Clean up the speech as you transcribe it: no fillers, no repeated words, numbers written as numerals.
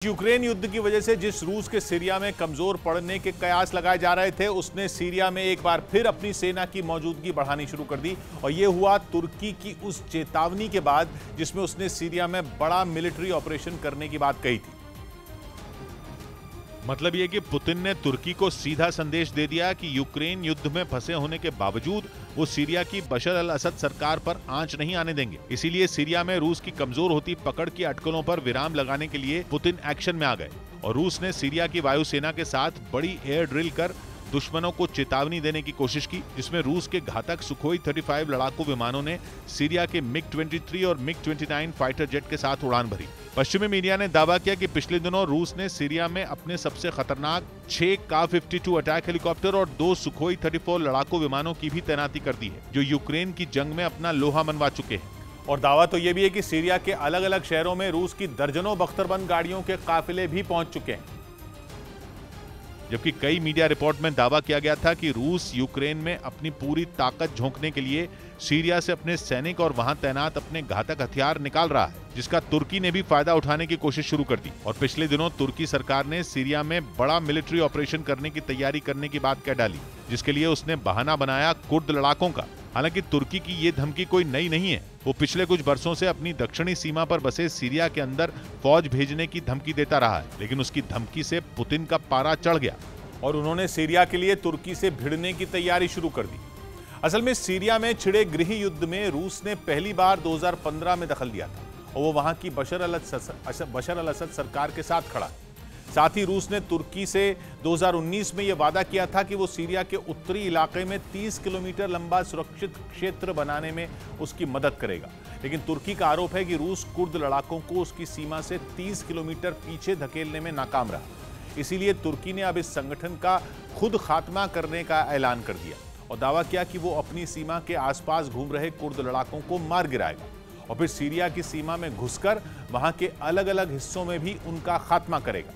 Ukraine युद्ध की वजह से जिस रूस के सीरिया में कमजोर पड़ने के कयास लगाए जा रहे थे, उसने सीरिया में एक बार फिर अपनी सेना की मौजूदगी बढ़ानी शुरू कर दी। और यह हुआ तुर्की की उस चेतावनी के बाद जिसमें उसने सीरिया में बड़ा मिलिट्री ऑपरेशन करने की बात कही थी। मतलब यह कि पुतिन ने तुर्की को सीधा संदेश दे दिया कि यूक्रेन युद्ध में फंसे होने के बावजूद वो सीरिया की बशर अल असद सरकार पर आंच नहीं आने देंगे। इसीलिए सीरिया में रूस की कमजोर होती पकड़ की अटकलों पर विराम लगाने के लिए पुतिन एक्शन में आ गए और रूस ने सीरिया की वायुसेना के साथ बड़ी एयर ड्रिल कर दुश्मनों को चेतावनी देने की कोशिश की, जिसमें रूस के घातक सुखोई 35 लड़ाकू विमानों ने सीरिया के मिग-23 और मिग-29 फाइटर जेट के साथ उड़ान भरी। पश्चिमी मीडिया ने दावा किया कि पिछले दिनों रूस ने सीरिया में अपने सबसे खतरनाक 6 का-52 अटैक हेलीकॉप्टर और 2 सुखोई 34 लड़ाकू विमानों की भी तैनाती कर दी है, जो यूक्रेन की जंग में अपना लोहा मनवा चुके हैं। और दावा तो यह भी है कि सीरिया के अलग अलग शहरों में रूस की दर्जनों बख्तरबंद गाड़ियों के काफिले भी पहुंच चुके हैं। जबकि कई मीडिया रिपोर्ट में दावा किया गया था कि रूस यूक्रेन में अपनी पूरी ताकत झोंकने के लिए सीरिया से अपने सैनिक और वहां तैनात अपने घातक हथियार निकाल रहा है, जिसका तुर्की ने भी फायदा उठाने की कोशिश शुरू कर दी। और पिछले दिनों तुर्की सरकार ने सीरिया में बड़ा मिलिट्री ऑपरेशन करने की तैयारी करने की बात कह डाली, जिसके लिए उसने बहाना बनाया कुर्द लड़ाकों का। हालांकि तुर्की की ये धमकी कोई नई नहीं है। वो पिछले कुछ बरसों से अपनी दक्षिणी सीमा पर बसे सीरिया के अंदर फौज भेजने की धमकी देता रहा है, लेकिन उसकी धमकी से पुतिन का पारा चढ़ गया और उन्होंने सीरिया के लिए तुर्की से भिड़ने की तैयारी शुरू कर दी। असल में सीरिया में छिड़े गृह युद्ध में रूस ने पहली बार 2015 में दखल दिया था और वो वहां की बशर अल असद सरकार के साथ खड़ा है। साथ ही रूस ने तुर्की से 2019 में यह वादा किया था कि वो सीरिया के उत्तरी इलाके में 30 किलोमीटर लंबा सुरक्षित क्षेत्र बनाने में उसकी मदद करेगा। लेकिन तुर्की का आरोप है कि रूस कुर्द लड़ाकों को उसकी सीमा से 30 किलोमीटर पीछे धकेलने में नाकाम रहा। इसीलिए तुर्की ने अब इस संगठन का खुद खात्मा करने का ऐलान कर दिया और दावा किया कि वो अपनी सीमा के आसपास घूम रहे कुर्द लड़ाकों को मार गिराएगा और फिर सीरिया की सीमा में घुसकर वहां के अलग अलग हिस्सों में भी उनका खात्मा करेगा।